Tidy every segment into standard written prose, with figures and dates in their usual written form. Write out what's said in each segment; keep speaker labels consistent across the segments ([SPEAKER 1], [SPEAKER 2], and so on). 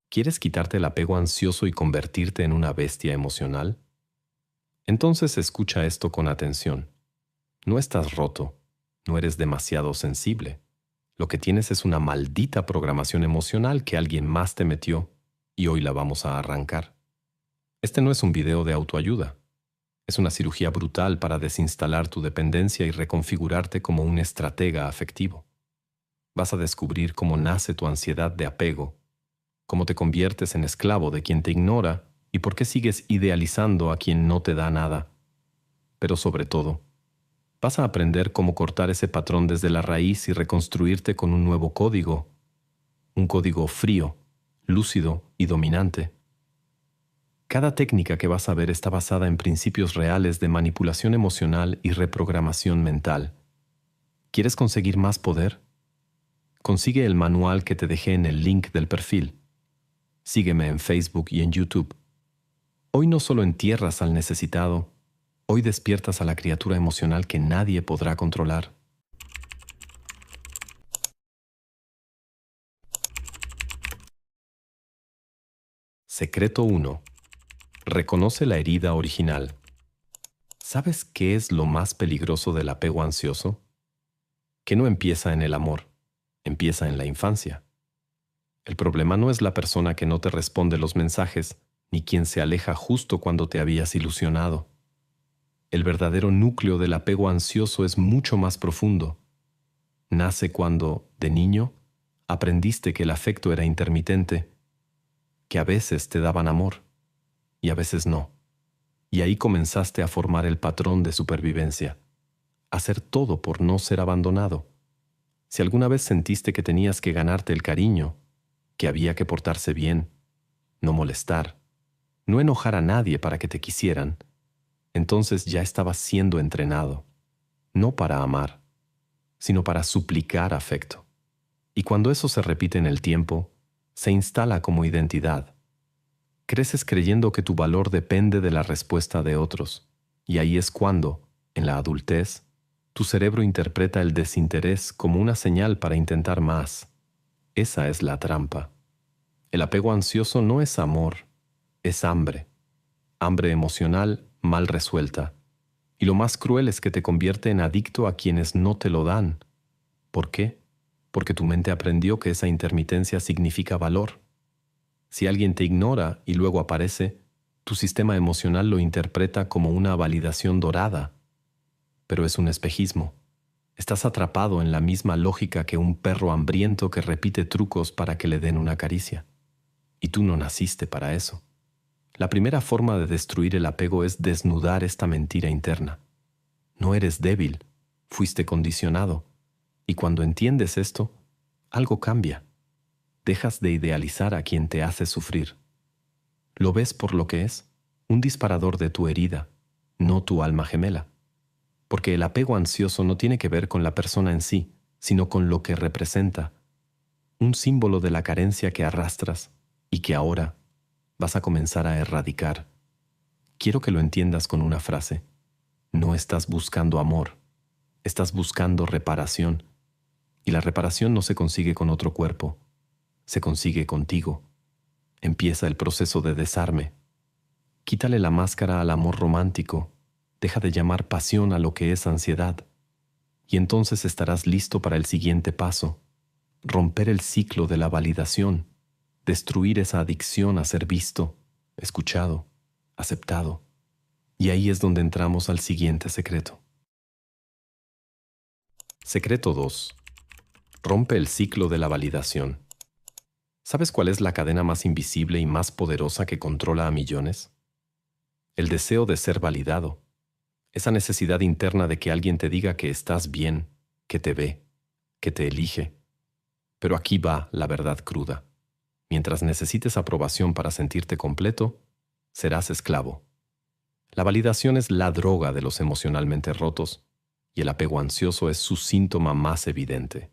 [SPEAKER 1] ¿Quieres quitarte el apego ansioso y convertirte en una bestia emocional? Entonces escucha esto con atención. No estás roto, no eres demasiado sensible. Lo que tienes es una maldita programación emocional que alguien más te metió y hoy la vamos a arrancar. Este no es un video de autoayuda. Es una cirugía brutal para desinstalar tu dependencia y reconfigurarte como un estratega afectivo. Vas a descubrir cómo nace tu ansiedad de apego, cómo te conviertes en esclavo de quien te ignora y por qué sigues idealizando a quien no te da nada. Pero sobre todo, vas a aprender cómo cortar ese patrón desde la raíz y reconstruirte con un nuevo código, un código frío, lúcido y dominante. Cada técnica que vas a ver está basada en principios reales de manipulación emocional y reprogramación mental. ¿Quieres conseguir más poder? Consigue el manual que te dejé en el link del perfil. Sígueme en Facebook y en YouTube. Hoy no solo entierras al necesitado, hoy despiertas a la criatura emocional que nadie podrá controlar. Secreto 1. Reconoce la herida original. ¿Sabes qué es lo más peligroso del apego ansioso? Que no empieza en el amor, empieza en la infancia. El problema no es la persona que no te responde los mensajes, ni quien se aleja justo cuando te habías ilusionado. El verdadero núcleo del apego ansioso es mucho más profundo. Nace cuando, de niño, aprendiste que el afecto era intermitente, que a veces te daban amor y a veces no. Y ahí comenzaste a formar el patrón de supervivencia, hacer todo por no ser abandonado. Si alguna vez sentiste que tenías que ganarte el cariño, que había que portarse bien, no molestar, no enojar a nadie para que te quisieran, entonces ya estabas siendo entrenado, no para amar, sino para suplicar afecto. Y cuando eso se repite en el tiempo, se instala como identidad. Creces creyendo que tu valor depende de la respuesta de otros, y ahí es cuando, en la adultez, tu cerebro interpreta el desinterés como una señal para intentar más. Esa es la trampa. El apego ansioso no es amor, es hambre. Hambre emocional mal resuelta. Y lo más cruel es que te convierte en adicto a quienes no te lo dan. ¿Por qué? Porque tu mente aprendió que esa intermitencia significa valor. Si alguien te ignora y luego aparece, tu sistema emocional lo interpreta como una validación dorada. Pero es un espejismo. Estás atrapado en la misma lógica que un perro hambriento que repite trucos para que le den una caricia. Y tú no naciste para eso. La primera forma de destruir el apego es desnudar esta mentira interna. No eres débil, fuiste condicionado. Y cuando entiendes esto, algo cambia. Dejas de idealizar a quien te hace sufrir. Lo ves por lo que es, un disparador de tu herida, no tu alma gemela. Porque el apego ansioso no tiene que ver con la persona en sí, sino con lo que representa. Un símbolo de la carencia que arrastras y que ahora vas a comenzar a erradicar. Quiero que lo entiendas con una frase. No estás buscando amor, estás buscando reparación. Y la reparación no se consigue con otro cuerpo, se consigue contigo. Empieza el proceso de desarme. Quítale la máscara al amor romántico, deja de llamar pasión a lo que es ansiedad. Y entonces estarás listo para el siguiente paso, romper el ciclo de la validación, destruir esa adicción a ser visto, escuchado, aceptado. Y ahí es donde entramos al siguiente secreto. Secreto 2. Rompe el ciclo de la validación. ¿Sabes cuál es la cadena más invisible y más poderosa que controla a millones? El deseo de ser validado. Esa necesidad interna de que alguien te diga que estás bien, que te ve, que te elige. Pero aquí va la verdad cruda. Mientras necesites aprobación para sentirte completo, serás esclavo. La validación es la droga de los emocionalmente rotos y el apego ansioso es su síntoma más evidente.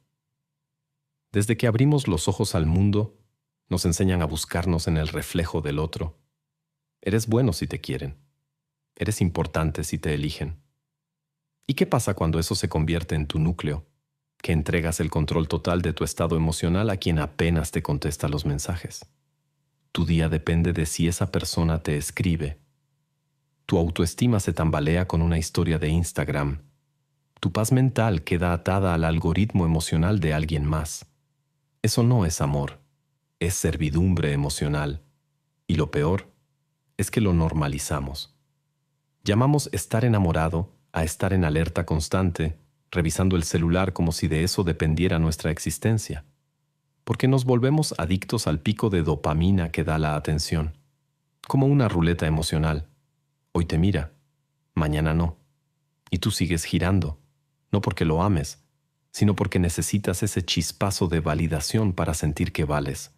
[SPEAKER 1] Desde que abrimos los ojos al mundo, nos enseñan a buscarnos en el reflejo del otro. Eres bueno si te quieren. Eres importante si te eligen. ¿Y qué pasa cuando eso se convierte en tu núcleo? Que entregas el control total de tu estado emocional a quien apenas te contesta los mensajes. Tu día depende de si esa persona te escribe. Tu autoestima se tambalea con una historia de Instagram. Tu paz mental queda atada al algoritmo emocional de alguien más. Eso no es amor, es servidumbre emocional. Y lo peor es que lo normalizamos. Llamamos estar enamorado a estar en alerta constante, revisando el celular como si de eso dependiera nuestra existencia. Porque nos volvemos adictos al pico de dopamina que da la atención, como una ruleta emocional. Hoy te mira, mañana no. Y tú sigues girando, no porque lo ames, sino porque necesitas ese chispazo de validación para sentir que vales.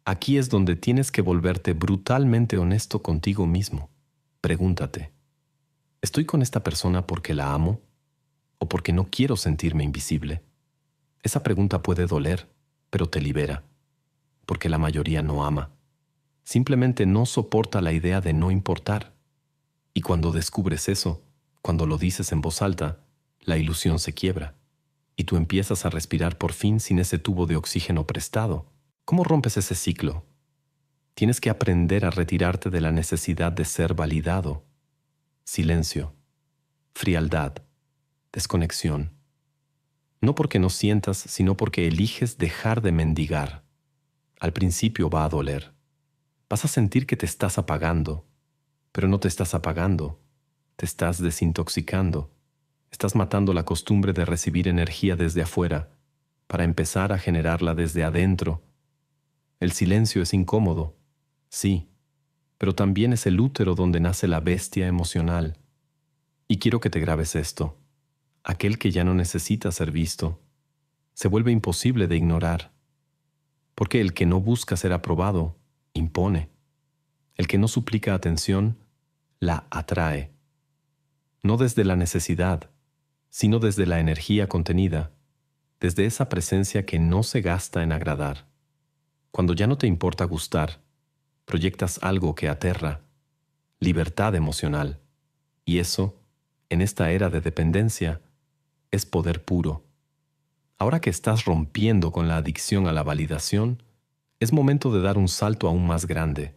[SPEAKER 1] Aquí es donde tienes que volverte brutalmente honesto contigo mismo. Pregúntate, ¿estoy con esta persona porque la amo o porque no quiero sentirme invisible? Esa pregunta puede doler, pero te libera, porque la mayoría no ama. Simplemente no soporta la idea de no importar. Y cuando descubres eso, cuando lo dices en voz alta, la ilusión se quiebra y tú empiezas a respirar por fin sin ese tubo de oxígeno prestado. ¿Cómo rompes ese ciclo? Tienes que aprender a retirarte de la necesidad de ser validado. Silencio, frialdad, desconexión. No porque no sientas, sino porque eliges dejar de mendigar. Al principio va a doler. Vas a sentir que te estás apagando, pero no te estás apagando. Te estás desintoxicando. Estás matando la costumbre de recibir energía desde afuera para empezar a generarla desde adentro. El silencio es incómodo, sí, pero también es el útero donde nace la bestia emocional. Y quiero que te grabes esto. Aquel que ya no necesita ser visto se vuelve imposible de ignorar, porque el que no busca ser aprobado impone. El que no suplica atención la atrae. No desde la necesidad, sino desde la energía contenida, desde esa presencia que no se gasta en agradar. Cuando ya no te importa gustar, proyectas algo que aterra, libertad emocional. Y eso, en esta era de dependencia, es poder puro. Ahora que estás rompiendo con la adicción a la validación, es momento de dar un salto aún más grande,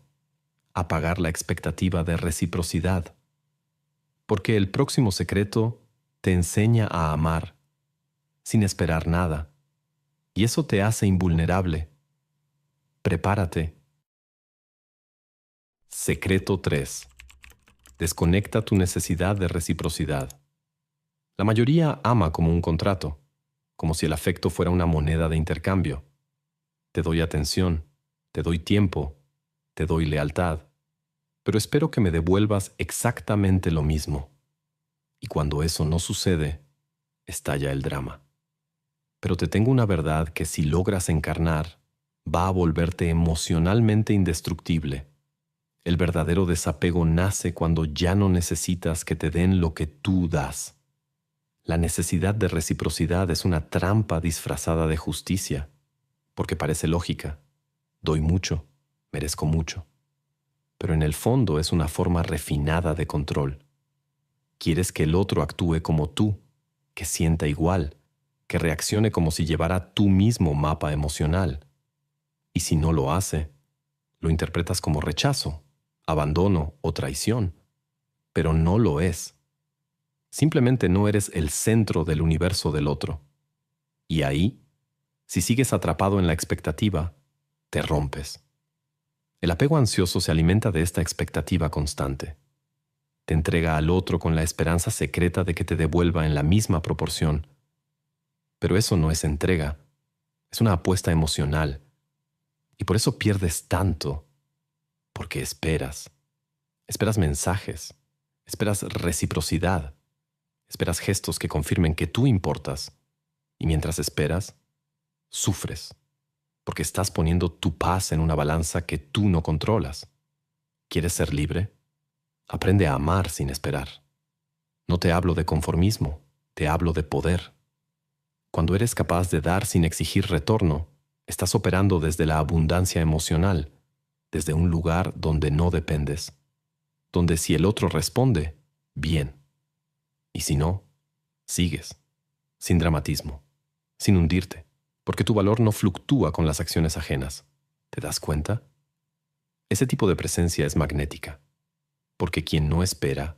[SPEAKER 1] apagar la expectativa de reciprocidad. Porque el próximo secreto te enseña a amar, sin esperar nada, y eso te hace invulnerable. Prepárate. Secreto 3. Desconecta tu necesidad de reciprocidad. La mayoría ama como un contrato, como si el afecto fuera una moneda de intercambio. Te doy atención, te doy tiempo, te doy lealtad, pero espero que me devuelvas exactamente lo mismo. Y cuando eso no sucede, estalla el drama. Pero te tengo una verdad que si logras encarnar, va a volverte emocionalmente indestructible. El verdadero desapego nace cuando ya no necesitas que te den lo que tú das. La necesidad de reciprocidad es una trampa disfrazada de justicia, porque parece lógica. Doy mucho, merezco mucho. Pero en el fondo es una forma refinada de control. Quieres que el otro actúe como tú, que sienta igual, que reaccione como si llevara tu mismo mapa emocional. Y si no lo hace, lo interpretas como rechazo, abandono o traición. Pero no lo es. Simplemente no eres el centro del universo del otro. Y ahí, si sigues atrapado en la expectativa, te rompes. El apego ansioso se alimenta de esta expectativa constante. Te entrega al otro con la esperanza secreta de que te devuelva en la misma proporción. Pero eso no es entrega, es una apuesta emocional. Y por eso pierdes tanto, porque esperas. Esperas mensajes, esperas reciprocidad, esperas gestos que confirmen que tú importas. Y mientras esperas, sufres, porque estás poniendo tu paz en una balanza que tú no controlas. ¿Quieres ser libre? Aprende a amar sin esperar. No te hablo de conformismo, te hablo de poder. Cuando eres capaz de dar sin exigir retorno, estás operando desde la abundancia emocional, desde un lugar donde no dependes, donde si el otro responde, bien. Y si no, sigues, sin dramatismo, sin hundirte, porque tu valor no fluctúa con las acciones ajenas. ¿Te das cuenta? Ese tipo de presencia es magnética, porque quien no espera,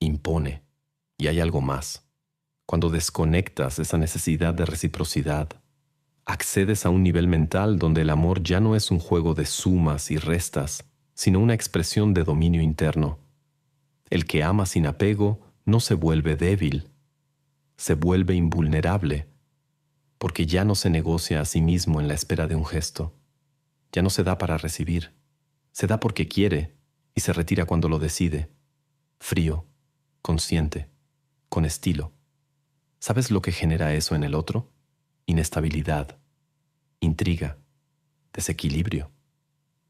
[SPEAKER 1] impone, y hay algo más. Cuando desconectas esa necesidad de reciprocidad, accedes a un nivel mental donde el amor ya no es un juego de sumas y restas, sino una expresión de dominio interno. El que ama sin apego no se vuelve débil, se vuelve invulnerable, porque ya no se negocia a sí mismo en la espera de un gesto. Ya no se da para recibir, se da porque quiere y se retira cuando lo decide. Frío, consciente, con estilo. ¿Sabes lo que genera eso en el otro? Inestabilidad, intriga, desequilibrio,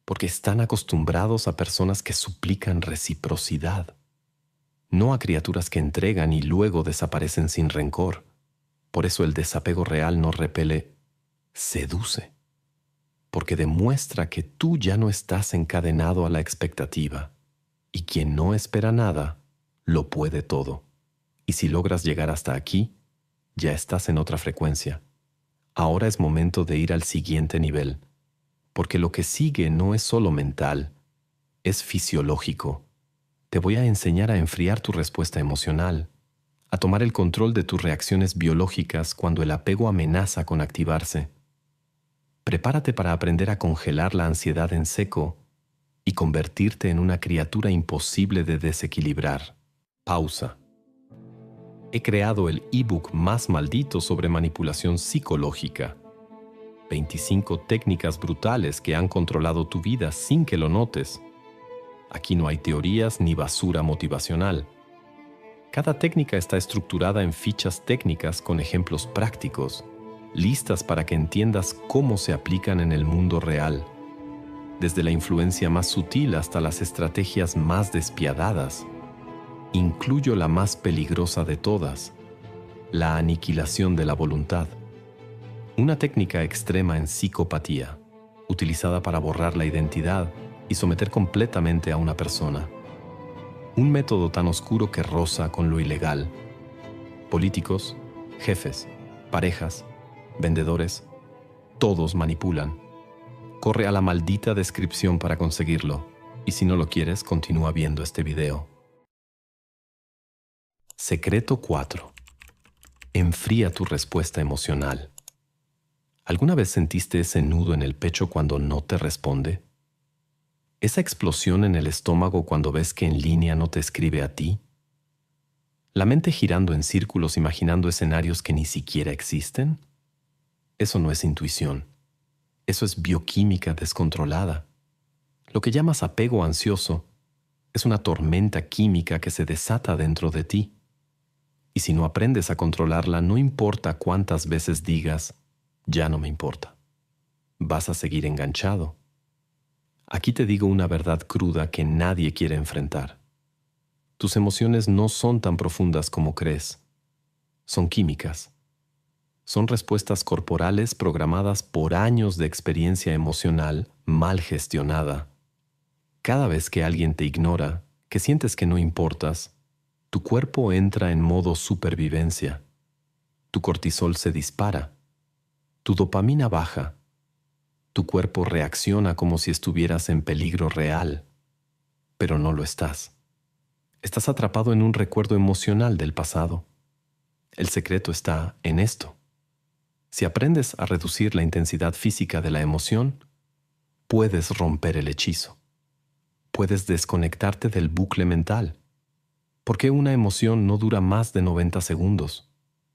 [SPEAKER 1] porque están acostumbrados a personas que suplican reciprocidad, no a criaturas que entregan y luego desaparecen sin rencor. Por eso el desapego real no repele, seduce, porque demuestra que tú ya no estás encadenado a la expectativa, y quien no espera nada, lo puede todo. Y si logras llegar hasta aquí, ya estás en otra frecuencia. Ahora es momento de ir al siguiente nivel, porque lo que sigue no es solo mental, es fisiológico. Te voy a enseñar a enfriar tu respuesta emocional, a tomar el control de tus reacciones biológicas cuando el apego amenaza con activarse. Prepárate para aprender a congelar la ansiedad en seco y convertirte en una criatura imposible de desequilibrar. Pausa. He creado el ebook más maldito sobre manipulación psicológica. 25 técnicas brutales que han controlado tu vida sin que lo notes. Aquí no hay teorías ni basura motivacional. Cada técnica está estructurada en fichas técnicas con ejemplos prácticos, listas para que entiendas cómo se aplican en el mundo real, desde la influencia más sutil hasta las estrategias más despiadadas. Incluyo la más peligrosa de todas, la aniquilación de la voluntad. Una técnica extrema en psicopatía, utilizada para borrar la identidad y someter completamente a una persona. Un método tan oscuro que roza con lo ilegal. Políticos, jefes, parejas, vendedores, todos manipulan. Corre a la maldita descripción para conseguirlo, y si no lo quieres, continúa viendo este video. Secreto 4. Enfría tu respuesta emocional. ¿Alguna vez sentiste ese nudo en el pecho cuando no te responde? ¿Esa explosión en el estómago cuando ves que en línea no te escribe a ti? ¿La mente girando en círculos imaginando escenarios que ni siquiera existen? Eso no es intuición. Eso es bioquímica descontrolada. Lo que llamas apego ansioso es una tormenta química que se desata dentro de ti. Y si no aprendes a controlarla, no importa cuántas veces digas, ya no me importa. Vas a seguir enganchado. Aquí te digo una verdad cruda que nadie quiere enfrentar. Tus emociones no son tan profundas como crees. Son químicas. Son respuestas corporales programadas por años de experiencia emocional mal gestionada. Cada vez que alguien te ignora, que sientes que no importas, tu cuerpo entra en modo supervivencia. Tu cortisol se dispara. Tu dopamina baja. Tu cuerpo reacciona como si estuvieras en peligro real, pero no lo estás. Estás atrapado en un recuerdo emocional del pasado. El secreto está en esto. Si aprendes a reducir la intensidad física de la emoción, puedes romper el hechizo. Puedes desconectarte del bucle mental. Porque una emoción no dura más de 90 segundos,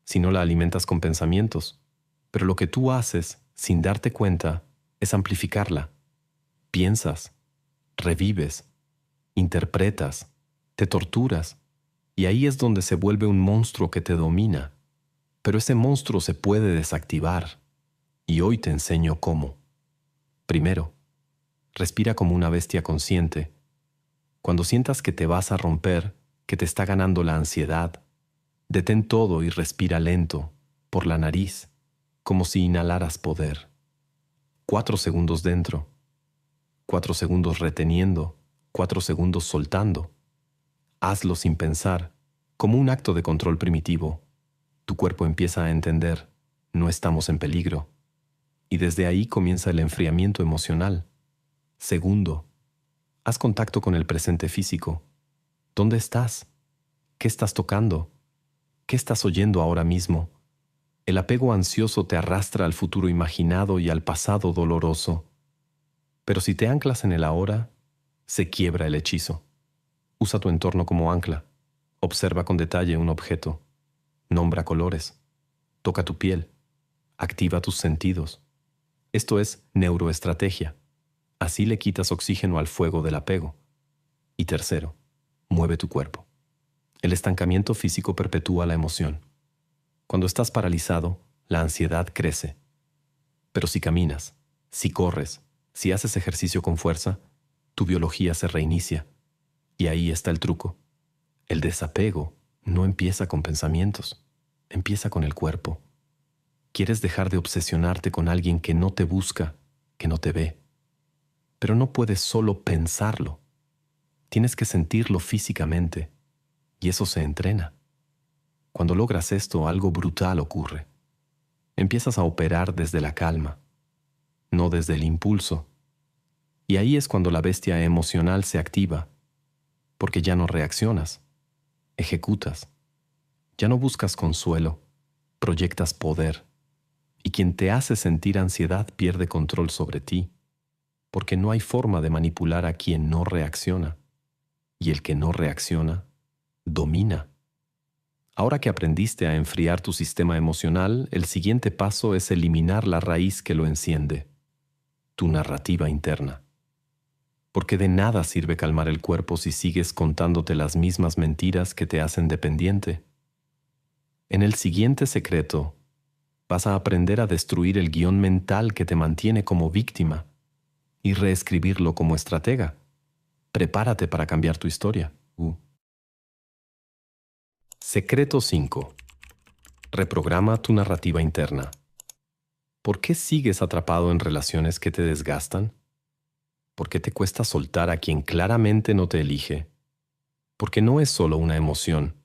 [SPEAKER 1] si no la alimentas con pensamientos. Pero lo que tú haces, sin darte cuenta, es amplificarla. Piensas, revives, interpretas, te torturas, y ahí es donde se vuelve un monstruo que te domina. Pero ese monstruo se puede desactivar, y hoy te enseño cómo. Primero, respira como una bestia consciente. Cuando sientas que te vas a romper, que te está ganando la ansiedad, detén todo y respira lento, por la nariz, como si inhalaras poder. 4 segundos dentro, 4 segundos reteniendo, 4 segundos soltando. Hazlo sin pensar, como un acto de control primitivo. Tu cuerpo empieza a entender, no estamos en peligro. Y desde ahí comienza el enfriamiento emocional. Segundo, Haz contacto con el presente físico. ¿Dónde estás? ¿Qué estás tocando? ¿Qué estás oyendo ahora mismo? El apego ansioso te arrastra al futuro imaginado y al pasado doloroso. Pero si te anclas en el ahora, se quiebra el hechizo. Usa tu entorno como ancla. Observa con detalle un objeto. Nombra colores. Toca tu piel. Activa tus sentidos. Esto es neuroestrategia. Así le quitas oxígeno al fuego del apego. Y tercero, mueve tu cuerpo. El estancamiento físico perpetúa la emoción. Cuando estás paralizado, la ansiedad crece. Pero si caminas, si corres, si haces ejercicio con fuerza, tu biología se reinicia. Y ahí está el truco. El desapego no empieza con pensamientos, empieza con el cuerpo. Quieres dejar de obsesionarte con alguien que no te busca, que no te ve. Pero no puedes solo pensarlo. Tienes que sentirlo físicamente. Y eso se entrena. Cuando logras esto, algo brutal ocurre. Empiezas a operar desde la calma, no desde el impulso. Y ahí es cuando la bestia emocional se activa, porque ya no reaccionas, ejecutas. Ya no buscas consuelo, proyectas poder. Y quien te hace sentir ansiedad pierde control sobre ti, porque no hay forma de manipular a quien no reacciona. Y el que no reacciona, domina. Ahora que aprendiste a enfriar tu sistema emocional, el siguiente paso es eliminar la raíz que lo enciende, tu narrativa interna. Porque de nada sirve calmar el cuerpo si sigues contándote las mismas mentiras que te hacen dependiente. En el siguiente secreto, vas a aprender a destruir el guión mental que te mantiene como víctima y reescribirlo como estratega. Prepárate para cambiar tu historia. Secreto 5. Reprograma tu narrativa interna. ¿Por qué sigues atrapado en relaciones que te desgastan? ¿Por qué te cuesta soltar a quien claramente no te elige? Porque no es solo una emoción.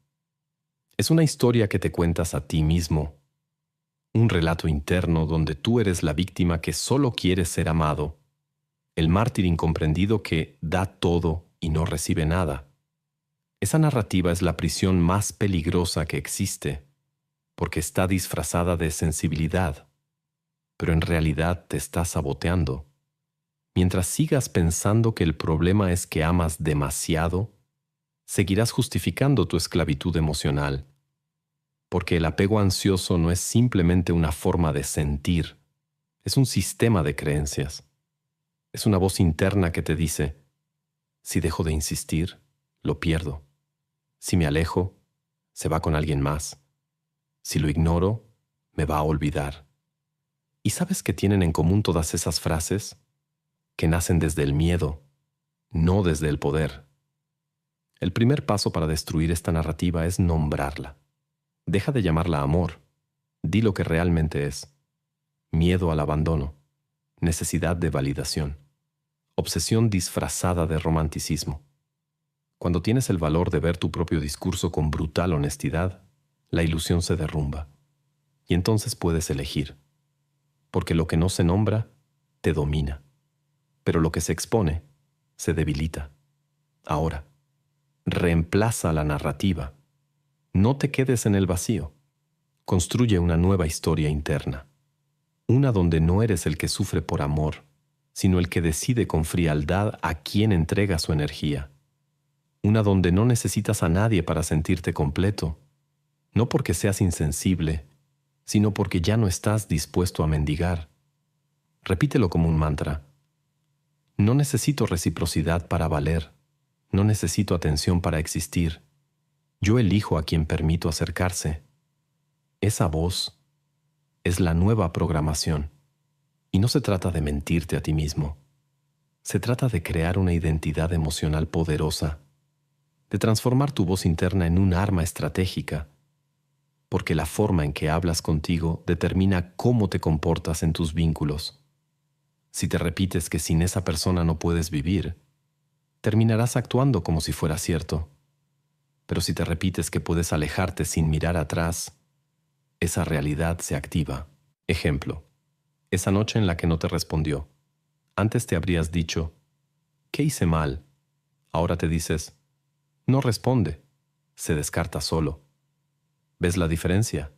[SPEAKER 1] Es una historia que te cuentas a ti mismo. Un relato interno donde tú eres la víctima que solo quiere ser amado. El mártir incomprendido que da todo y no recibe nada. Esa narrativa es la prisión más peligrosa que existe, porque está disfrazada de sensibilidad, pero en realidad te está saboteando. Mientras sigas pensando que el problema es que amas demasiado, seguirás justificando tu esclavitud emocional, porque el apego ansioso no es simplemente una forma de sentir, es un sistema de creencias. Es una voz interna que te dice, si dejo de insistir, lo pierdo. Si me alejo, se va con alguien más. Si lo ignoro, me va a olvidar. ¿Y sabes qué tienen en común todas esas frases? Que nacen desde el miedo, no desde el poder. El primer paso para destruir esta narrativa es nombrarla. Deja de llamarla amor. Di lo que realmente es. Miedo al abandono. Necesidad de validación. Obsesión disfrazada de romanticismo. Cuando tienes el valor de ver tu propio discurso con brutal honestidad, la ilusión se derrumba. Y entonces puedes elegir. Porque lo que no se nombra, te domina. Pero lo que se expone, se debilita. Ahora, reemplaza la narrativa. No te quedes en el vacío. Construye una nueva historia interna. Una donde no eres el que sufre por amor, sino el que decide con frialdad a quién entrega su energía. Una donde no necesitas a nadie para sentirte completo, no porque seas insensible, sino porque ya no estás dispuesto a mendigar. Repítelo como un mantra. No necesito reciprocidad para valer, no necesito atención para existir. Yo elijo a quien permito acercarse. Esa voz es la nueva programación. Y no se trata de mentirte a ti mismo. Se trata de crear una identidad emocional poderosa, de transformar tu voz interna en un arma estratégica, porque la forma en que hablas contigo determina cómo te comportas en tus vínculos. Si te repites que sin esa persona no puedes vivir, terminarás actuando como si fuera cierto. Pero si te repites que puedes alejarte sin mirar atrás, esa realidad se activa. Ejemplo, esa noche en la que no te respondió. Antes te habrías dicho, ¿qué hice mal? Ahora te dices, no responde, se descarta solo. ¿Ves la diferencia?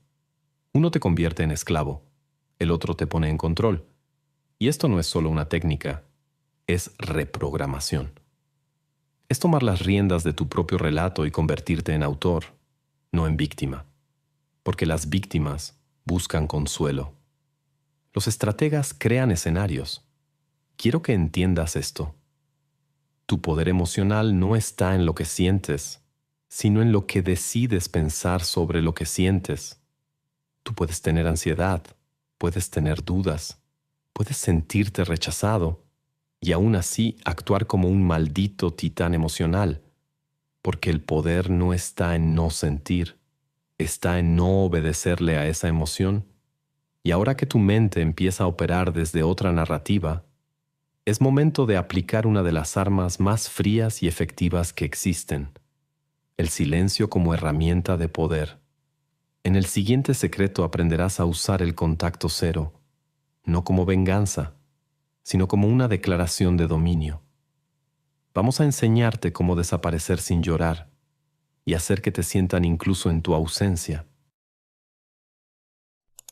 [SPEAKER 1] Uno te convierte en esclavo, el otro te pone en control. Y esto no es solo una técnica, es reprogramación. Es tomar las riendas de tu propio relato y convertirte en autor, no en víctima. Porque las víctimas buscan consuelo. Los estrategas crean escenarios. Quiero que entiendas esto. Tu poder emocional no está en lo que sientes, sino en lo que decides pensar sobre lo que sientes. Tú puedes tener ansiedad, puedes tener dudas, puedes sentirte rechazado y aún así actuar como un maldito titán emocional, porque el poder no está en no sentir, está en no obedecerle a esa emoción. Y ahora que tu mente empieza a operar desde otra narrativa, es momento de aplicar una de las armas más frías y efectivas que existen, el silencio como herramienta de poder. En el siguiente secreto aprenderás a usar el contacto cero, no como venganza, sino como una declaración de dominio. Vamos a enseñarte cómo desaparecer sin llorar y hacer que te sientan incluso en tu ausencia.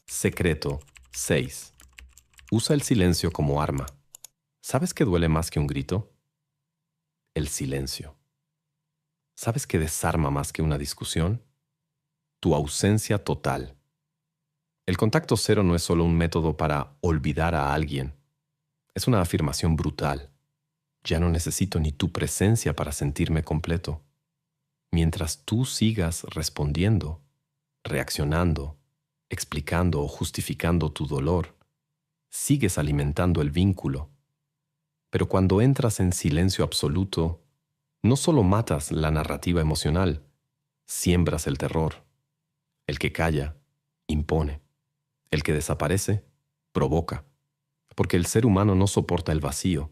[SPEAKER 1] Secreto 6. Usa el silencio como arma. ¿Sabes qué duele más que un grito? El silencio. ¿Sabes qué desarma más que una discusión? Tu ausencia total. El contacto cero no es solo un método para olvidar a alguien. Es una afirmación brutal. Ya no necesito ni tu presencia para sentirme completo. Mientras tú sigas respondiendo, reaccionando, explicando o justificando tu dolor, sigues alimentando el vínculo. Pero cuando entras en silencio absoluto, no solo matas la narrativa emocional, siembras el terror. El que calla, impone. El que desaparece, provoca. Porque el ser humano no soporta el vacío.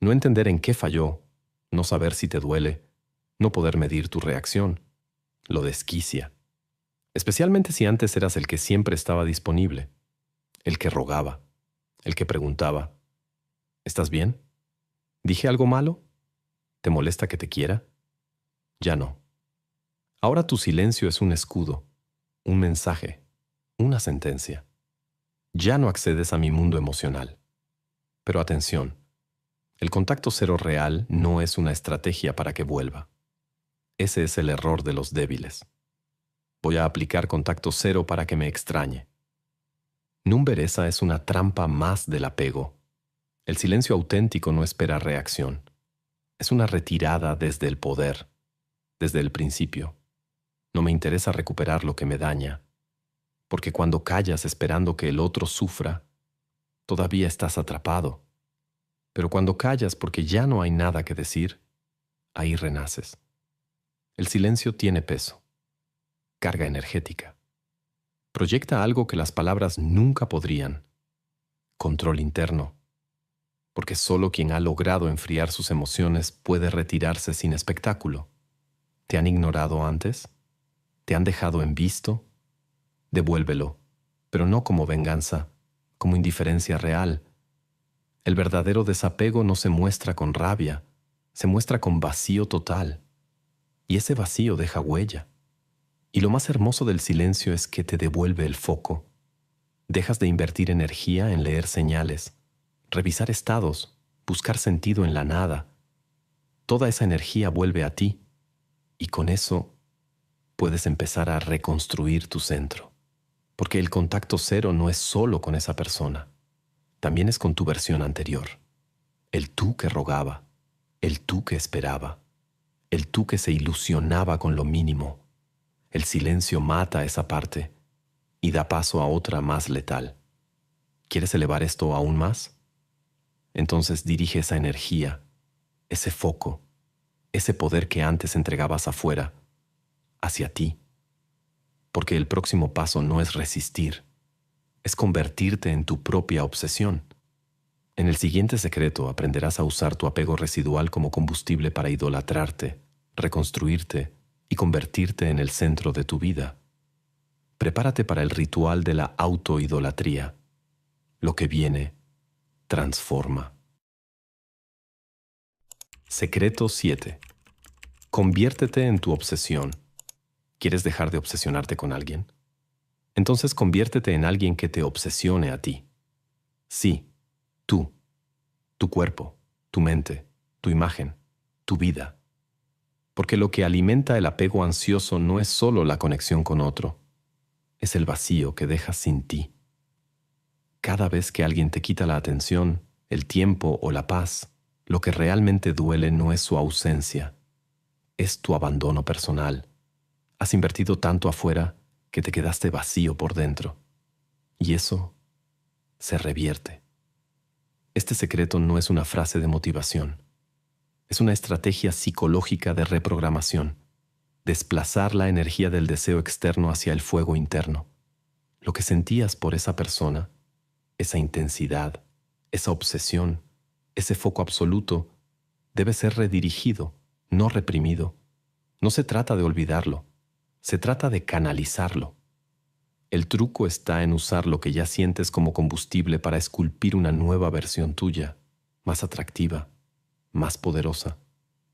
[SPEAKER 1] No entender en qué falló, no saber si te duele, no poder medir tu reacción, lo desquicia. Especialmente si antes eras el que siempre estaba disponible, el que rogaba, el que preguntaba, ¿estás bien? ¿Dije algo malo? ¿Te molesta que te quiera? Ya no. Ahora tu silencio es un escudo, un mensaje, una sentencia. Ya no accedes a mi mundo emocional. Pero atención, el contacto cero real no es una estrategia para que vuelva. Ese es el error de los débiles. Voy a aplicar contacto cero para que me extrañe. Numberesa es una trampa más del apego. El silencio auténtico no espera reacción. Es una retirada desde el poder, desde el principio. No me interesa recuperar lo que me daña, porque cuando callas esperando que el otro sufra, todavía estás atrapado. Pero cuando callas porque ya no hay nada que decir, ahí renaces. El silencio tiene peso, carga energética. Proyecta algo que las palabras nunca podrían. Control interno. Porque solo quien ha logrado enfriar sus emociones puede retirarse sin espectáculo. ¿Te han ignorado antes? ¿Te han dejado en visto? Devuélvelo, pero no como venganza, como indiferencia real. El verdadero desapego no se muestra con rabia, se muestra con vacío total. Y ese vacío deja huella. Y lo más hermoso del silencio es que te devuelve el foco. Dejas de invertir energía en leer señales, revisar estados, buscar sentido en la nada. Toda esa energía vuelve a ti y con eso puedes empezar a reconstruir tu centro. Porque el contacto cero no es solo con esa persona, también es con tu versión anterior. El tú que rogaba, el tú que esperaba, el tú que se ilusionaba con lo mínimo. El silencio mata esa parte y da paso a otra más letal. ¿Quieres elevar esto aún más? Entonces dirige esa energía, ese foco, ese poder que antes entregabas afuera, hacia ti. Porque el próximo paso no es resistir, es convertirte en tu propia obsesión. En el siguiente secreto aprenderás a usar tu apego residual como combustible para idolatrarte, reconstruirte y convertirte en el centro de tu vida. Prepárate para el ritual de la autoidolatría. Lo que viene transforma. Secreto 7. Conviértete en tu obsesión. ¿Quieres dejar de obsesionarte con alguien? Entonces conviértete en alguien que te obsesione a ti. Sí, tú, tu cuerpo, tu mente, tu imagen, tu vida. Porque lo que alimenta el apego ansioso no es solo la conexión con otro, es el vacío que dejas sin ti. Cada vez que alguien te quita la atención, el tiempo o la paz, lo que realmente duele no es su ausencia, es tu abandono personal. Has invertido tanto afuera que te quedaste vacío por dentro. Y eso se revierte. Este secreto no es una frase de motivación. Es una estrategia psicológica de reprogramación. Desplazar la energía del deseo externo hacia el fuego interno. Lo que sentías por esa persona, esa intensidad, esa obsesión, ese foco absoluto, debe ser redirigido, no reprimido. No se trata de olvidarlo, se trata de canalizarlo. El truco está en usar lo que ya sientes como combustible para esculpir una nueva versión tuya, más atractiva, más poderosa,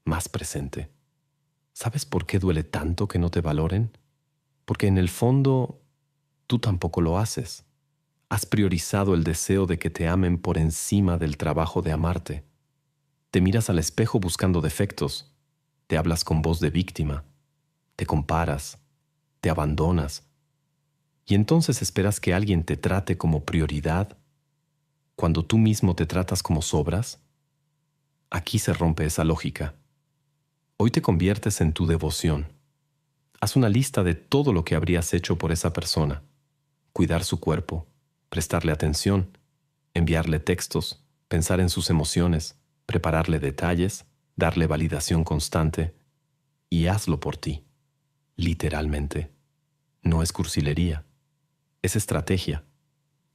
[SPEAKER 1] más presente. ¿Sabes por qué duele tanto que no te valoren? Porque en el fondo, tú tampoco lo haces. Has priorizado el deseo de que te amen por encima del trabajo de amarte. Te miras al espejo buscando defectos, te hablas con voz de víctima, te comparas, te abandonas, y entonces esperas que alguien te trate como prioridad cuando tú mismo te tratas como sobras. Aquí se rompe esa lógica. Hoy te conviertes en tu devoción. Haz una lista de todo lo que habrías hecho por esa persona. Cuidar su cuerpo, prestarle atención, enviarle textos, pensar en sus emociones, prepararle detalles, darle validación constante, y hazlo por ti, literalmente. No es cursilería, es estrategia,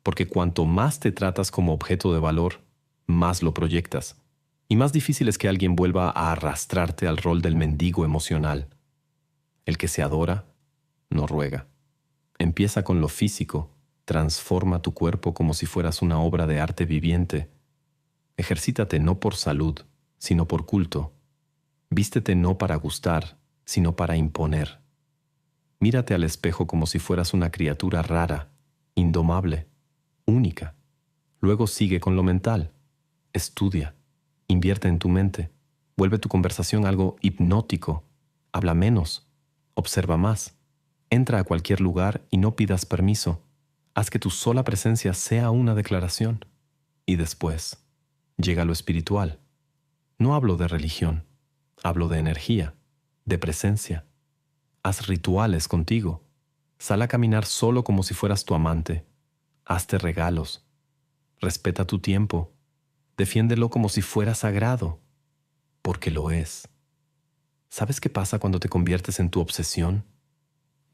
[SPEAKER 1] porque cuanto más te tratas como objeto de valor, más lo proyectas, y más difícil es que alguien vuelva a arrastrarte al rol del mendigo emocional. El que se adora, no ruega. Empieza con lo físico, transforma tu cuerpo como si fueras una obra de arte viviente. Ejercítate no por salud, sino por culto. Vístete no para gustar, sino para imponer. Mírate al espejo como si fueras una criatura rara, indomable, única. Luego sigue con lo mental. Estudia, invierte en tu mente, vuelve tu conversación algo hipnótico, habla menos, observa más, entra a cualquier lugar y no pidas permiso. Haz que tu sola presencia sea una declaración. Y después, llega lo espiritual. No hablo de religión, hablo de energía, de presencia. Haz rituales contigo. Sal a caminar solo como si fueras tu amante. Hazte regalos. Respeta tu tiempo. Defiéndelo como si fuera sagrado, porque lo es. ¿Sabes qué pasa cuando te conviertes en tu obsesión?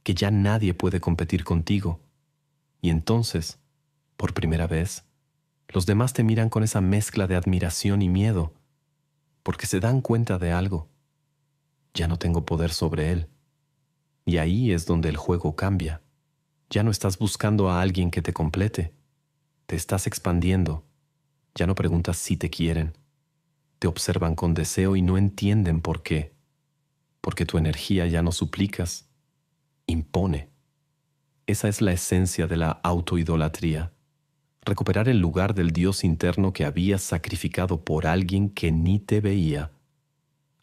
[SPEAKER 1] Que ya nadie puede competir contigo. Y entonces, por primera vez, los demás te miran con esa mezcla de admiración y miedo, porque se dan cuenta de algo. Ya no tengo poder sobre él. Y ahí es donde el juego cambia. Ya no estás buscando a alguien que te complete. Te estás expandiendo. Ya no preguntas si te quieren. Te observan con deseo y no entienden por qué. Porque tu energía ya no suplicas, impone. Esa es la esencia de la autoidolatría. Recuperar el lugar del Dios interno que habías sacrificado por alguien que ni te veía.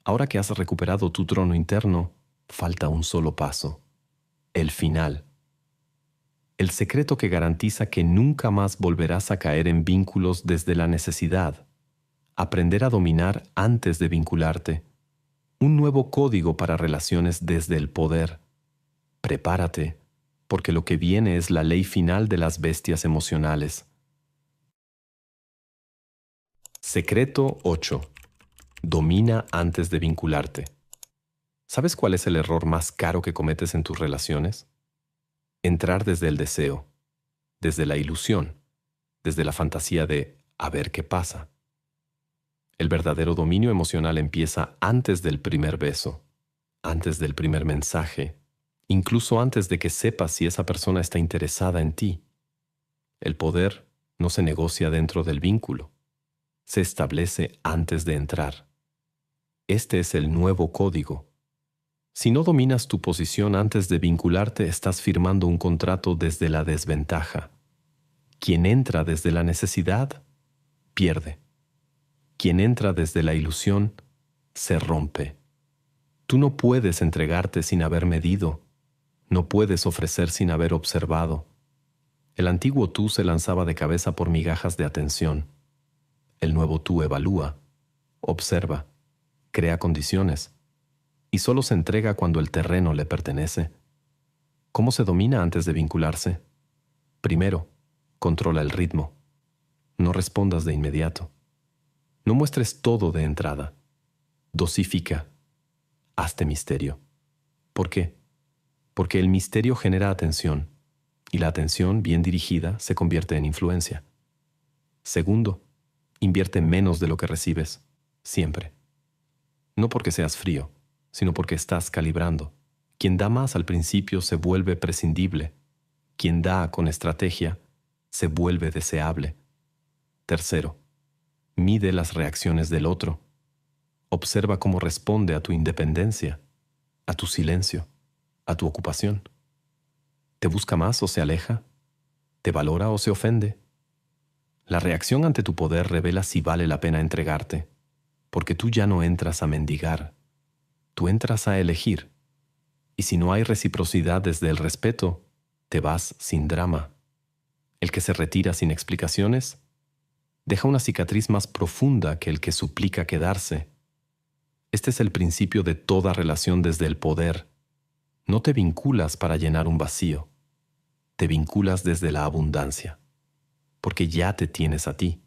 [SPEAKER 1] Ahora que has recuperado tu trono interno, falta un solo paso: el final. El secreto que garantiza que nunca más volverás a caer en vínculos desde la necesidad. Aprender a dominar antes de vincularte. Un nuevo código para relaciones desde el poder. Prepárate, porque lo que viene es la ley final de las bestias emocionales. Secreto 8. Domina antes de vincularte. ¿Sabes cuál es el error más caro que cometes en tus relaciones? Entrar desde el deseo, desde la ilusión, desde la fantasía de a ver qué pasa. El verdadero dominio emocional empieza antes del primer beso, antes del primer mensaje, incluso antes de que sepas si esa persona está interesada en ti. El poder no se negocia dentro del vínculo, se establece antes de entrar. Este es el nuevo código, Si no dominas tu posición antes de vincularte, estás firmando un contrato desde la desventaja. Quien entra desde la necesidad, pierde. Quien entra desde la ilusión, se rompe. Tú no puedes entregarte sin haber medido. No puedes ofrecer sin haber observado. El antiguo tú se lanzaba de cabeza por migajas de atención. El nuevo tú evalúa, observa, crea condiciones y solo se entrega cuando el terreno le pertenece. ¿Cómo se domina antes de vincularse? Primero, controla el ritmo. No respondas de inmediato. No muestres todo de entrada. Dosifica. Hazte misterio. ¿Por qué? Porque el misterio genera atención, y la atención bien dirigida se convierte en influencia. Segundo, invierte menos de lo que recibes, siempre. No porque seas frío, sino porque estás calibrando. Quien da más al principio se vuelve prescindible. Quien da con estrategia se vuelve deseable. Tercero, mide las reacciones del otro. Observa cómo responde a tu independencia, a tu silencio, a tu ocupación. ¿Te busca más o se aleja? ¿Te valora o se ofende? La reacción ante tu poder revela si vale la pena entregarte, porque tú ya no entras a mendigar, tú entras a elegir. Y si no hay reciprocidad desde el respeto, te vas sin drama. El que se retira sin explicaciones deja una cicatriz más profunda que el que suplica quedarse. Este es el principio de toda relación desde el poder. No te vinculas para llenar un vacío, te vinculas desde la abundancia, porque ya te tienes a ti,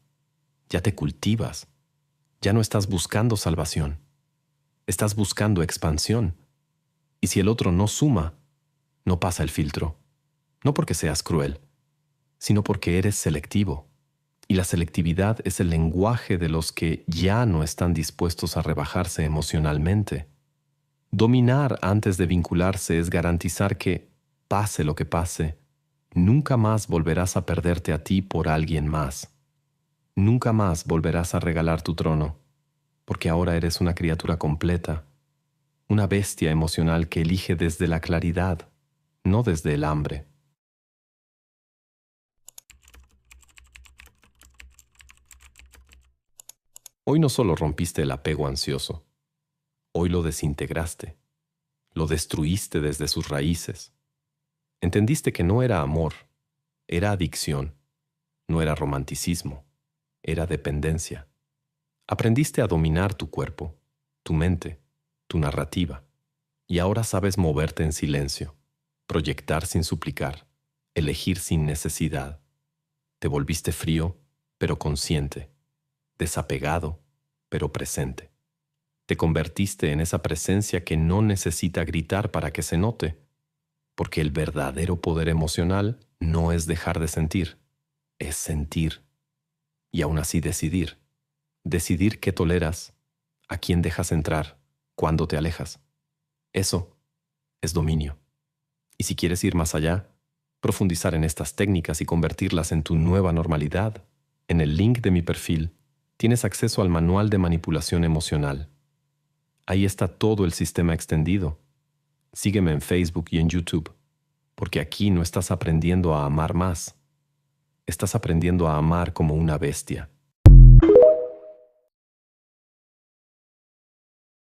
[SPEAKER 1] ya te cultivas, ya no estás buscando salvación, estás buscando expansión. Y si el otro no suma, no pasa el filtro, no porque seas cruel, sino porque eres selectivo. Y la selectividad es el lenguaje de los que ya no están dispuestos a rebajarse emocionalmente. Dominar antes de vincularse es garantizar que, pase lo que pase, nunca más volverás a perderte a ti por alguien más. Nunca más volverás a regalar tu trono, porque ahora eres una criatura completa, una bestia emocional que elige desde la claridad, no desde el hambre. Hoy no solo rompiste el apego ansioso, hoy lo desintegraste, lo destruiste desde sus raíces. Entendiste que no era amor, era adicción, no era romanticismo, era dependencia. Aprendiste a dominar tu cuerpo, tu mente, tu narrativa, y ahora sabes moverte en silencio, proyectar sin suplicar, elegir sin necesidad. Te volviste frío, pero consciente, desapegado, pero presente. Te convertiste en esa presencia que no necesita gritar para que se note, porque el verdadero poder emocional no es dejar de sentir, es sentir. Y aún así decidir. Decidir qué toleras, a quién dejas entrar, cuándo te alejas. Eso es dominio. Y si quieres ir más allá, profundizar en estas técnicas y convertirlas en tu nueva normalidad, en el link de mi perfil tienes acceso al manual de manipulación emocional. Ahí está todo el sistema extendido. Sígueme en Facebook y en YouTube, porque aquí no estás aprendiendo a amar más. Estás aprendiendo a amar como una bestia.